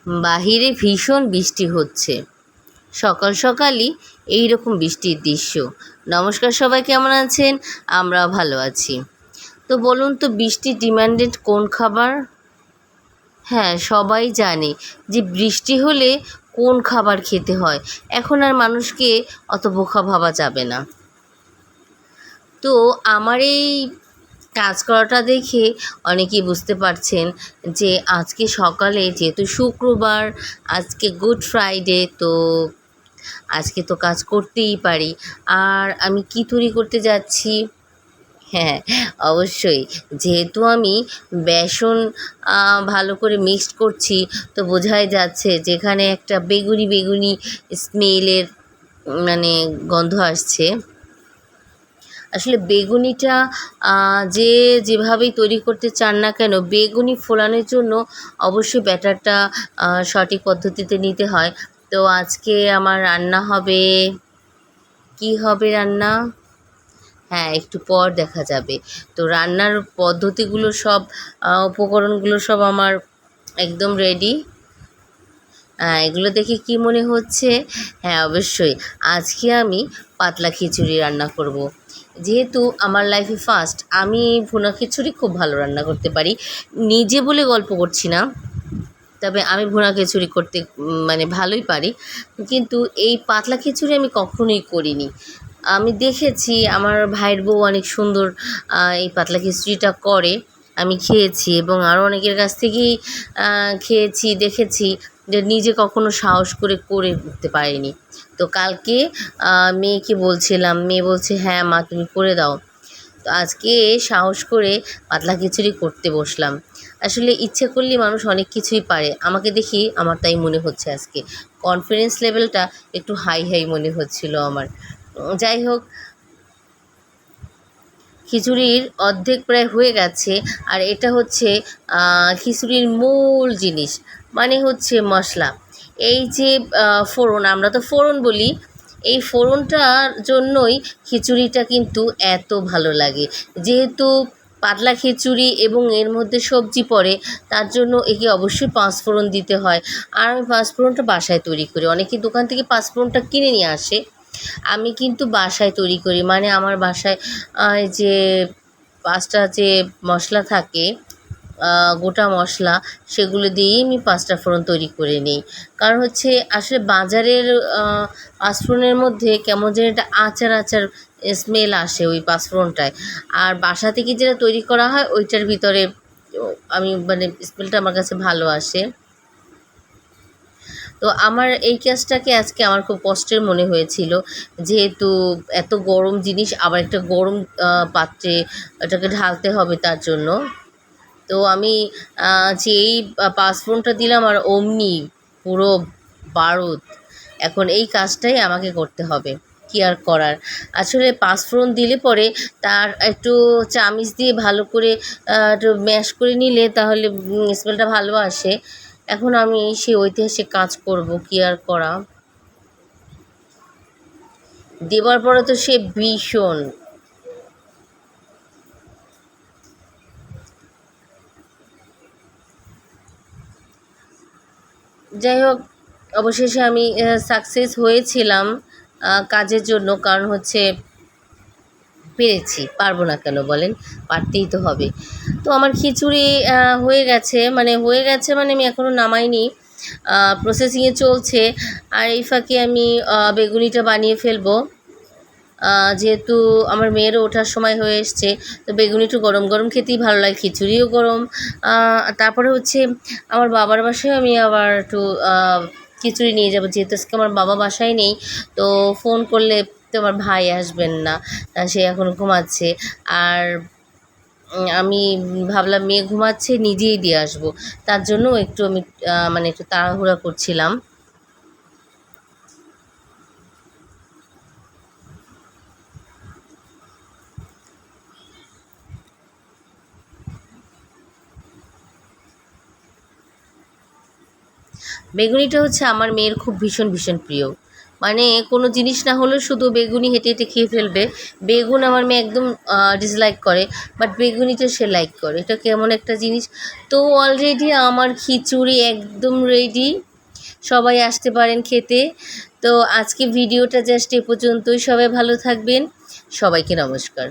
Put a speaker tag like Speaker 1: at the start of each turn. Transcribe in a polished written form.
Speaker 1: বাহিরে ভীষণ বৃষ্টি হচ্ছে। সকাল সকালই এই রকম বৃষ্টির দৃশ্য। নমস্কার, সবাই কেমন আছেন? আমরাও ভালো আছি। তো বলুন তো, বৃষ্টির ডিমান্ডেড কোন খাবার? হ্যাঁ, সবাই জানে যে বৃষ্টি হলে কোন খাবার খেতে হয়। এখন আর মানুষকে অত বোকা ভাবা যাবে না। তো আমার এই কাজ করাটা দেখে অনেকেই বুঝতে পারছেন যে আজকে সকালে, যেহেতু শুক্রবার, আজকে গুড ফ্রাইডে, তো আজকে তো কাজ করতেই পারি। আর আমি কী তৈরি করতে যাচ্ছি? হ্যাঁ, অবশ্যই, যেহেতু আমি বেসন ভালো করে মিক্সড করছি, তো বোঝাই যাচ্ছে যেখানে একটা বেগুনি বেগুনি স্মেলের মানে গন্ধ আসছে। আসলে বেগুনিটা যে যেভাবেই তৈরি করতে চান না কেন, বেগুনি ফোলানোর জন্য অবশ্যই ব্যাটারটা সঠিক পদ্ধতিতে নিতে হয়। তো আজকে আমার রান্না হবে, কি হবে রান্না? হ্যাঁ, একটু পর দেখা যাবে। তো রান্নার পদ্ধতিগুলো সব, উপকরণগুলো সব আমার একদম রেডি। এগুলো দেখে কি মনে হচ্ছে? হ্যাঁ, অবশ্যই, আজকে আমি পাতলা খিচুড়ি রান্না করব। যেহেতু আমার লাইফে ফার্স্ট, আমি ভুনা খিচুড়ি খুব ভালো রান্না করতে পারি। নিজে বলে গল্প করছি না, তবে আমি ভুনা খিচুড়ি করতে মানে ভালোই পারি। কিন্তু এই পাতলা খিচুড়ি আমি কখনোই করিনি। আমি দেখেছি আমার ভাইয়ের বউ অনেক সুন্দর এই পাতলা খিচুড়িটা করে। আমি খেয়েছি এবং আরও অনেকের কাছ থেকেই খেয়েছি, দেখেছি, যে নিজে কখনো সাহস করে করে উঠতে পারিনি। তো কালকে মেয়েকে বলছিলাম, মেয়ে বলছে, হ্যাঁ মা, তুমি করে দাও। তো আজকে সাহস করে পাতলা খিচুড়ি করতে বসলাম। আসলে ইচ্ছে করলে মানুষ অনেক কিছুই পারে। আমাকে দেখি আমার তাই মনে হচ্ছে আজকে কনফিডেন্স লেভেলটা একটু হাই হাই মনে হচ্ছিল আমার। যাই হোক, খিচুড়ির অর্ধেক প্রায় হয়ে গেছে। আর এটা হচ্ছে খিচুড়ির মূল জিনিস, মানে হচ্ছে মশলা। এই যে ফোড়ন, আমরা তো ফোড়ন বলি, এই ফোড়নটার জন্যই খিচুড়িটা কিন্তু এত ভালো লাগে। যেহেতু পাতলা খিচুড়ি এবং এর মধ্যে সবজি পড়ে, তার জন্য একে অবশ্যই পাঁচফোড়ন দিতে হয়। আর আমি পাঁচফোড়নটা বাসায় তৈরি করি। অনেকে দোকান থেকে পাঁচফোড়নটা কিনে নিয়ে আসে, আমি কিন্তু বাসায় তৈরি করি। মানে আমার বাসায় যে 5টা যে মশলা থাকে, গোটা মশলা, সেগুলো দিয়েই আমি 5টা ফোড়ন তৈরি করে নিই। কারণ হচ্ছে আসলে বাজারের পাঁচফোড়নের মধ্যে কেমন যেন একটা আচার আচার স্মেল আসে ওই পাঁচফোড়নটায়। আর বাসা থেকে যেটা তৈরি করা হয় ওইটার ভিতরে আমি মানে স্মেলটা আমার কাছে ভালো আসে। তো আমার এই কাজটাকে আজকে আমার খুব কষ্টের মনে হয়েছিল, যেহেতু এত গরম জিনিস, আবার একটা গরম পাত্রে এটাকে ঢালতে হবে তার জন্য। তো আমি যেই পাঁচফোড়নটা দিলাম আর অমনি পুরো বারুদ। এখন এই কাজটাই আমাকে করতে হবে, কী আর করার। আসলে পাঁচফোড়ন দিলে পরে তার একটু চামিচ দিয়ে ভালো করে একটু ম্যাশ করে নিলে তাহলে স্মেলটা ভালো আসে। এখন আমি সেই ঐতিহাসিক কাজ করব, কী আর করা। দেবার পরে তো সে ভীষণ, যাই হোক, অবশেষে আমি সাকসেস হয়েছিলাম কাজের জন্য। কারণ হচ্ছে পেরেছি, পারবো না কেন বলেন? পারতেই তো হবে। তো আমার খিচুড়ি হয়ে গেছে মানে আমি এখনও নামাইনি, প্রসেসিংয়ে চলছে। আর এই ফাঁকে আমি বেগুনিটা বানিয়ে ফেলবো। যেহেতু আমার মেয়েরও ওঠার সময় হয়ে এসছে, তো বেগুনি একটু গরম গরম খেতেই ভালো লাগে, খিচুড়িও গরম। তারপরে হচ্ছে আমার বাবার বাসায় আমি আবার একটু খিচুড়ি নিয়ে যাবো, যেহেতু আজকে আমার বাবা বাসায় নেই। তো ফোন করলে তো আমার ভাই আসবেন না, সে এখন ঘুমাচ্ছে। আর আমি ভাবলাম মেয়ে ঘুমাচ্ছে, নিজেই দিয়ে আসবো। তার জন্য একটু আমি মানে একটু তাড়াহুড়া করছিলাম। বেগুনিটা হচ্ছে আমার মেয়ের খুব ভীষণ ভীষণ প্রিয়। মানে কোনো জিনিস না হলেও শুধু বেগুনি হেঁটে হেঁটে খেয়ে ফেলবে। বেগুন আমার মেয়ে একদম ডিসলাইক করে, বাট বেগুনিটা সে লাইক করে। এটা কেমন একটা জিনিস। তো অলরেডি আমার খিচুড়ি একদম রেডি, সবাই আসতে পারেন খেতে। তো আজকে ভিডিওটা জাস্ট এ পর্যন্তই। সবাই ভালো থাকবেন, সবাইকে নমস্কার।